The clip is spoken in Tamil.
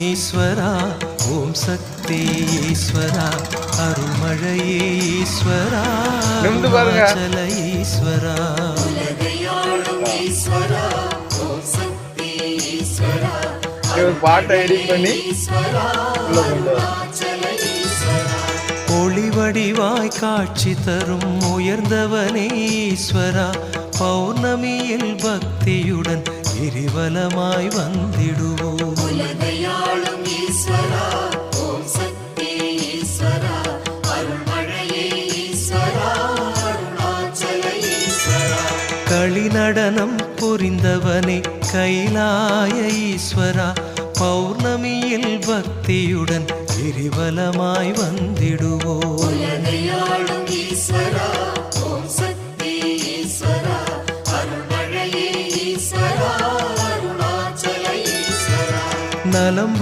ஈஸ்வரா ஓம் சக்தி ஈஸ்வரா அருள்மழையே ஈஸ்வரா அருணாச்சல ஈஸ்வரா பாட்டை எடிட் பண்ணி ஒளிவடிவாய் காட்சி தரும் உயர்ந்தவனே ஈஸ்வரா பௌர்ணமியில் பக்தியுடன் கிரிவலமாய் வந்திடுவோம். களி நடனம் புரிந்தவனே கைலாய ஈஸ்வரா பௌர்ணமியில் பக்தியுடன் கிரிவலமாய் வந்திடுவோம். நலம்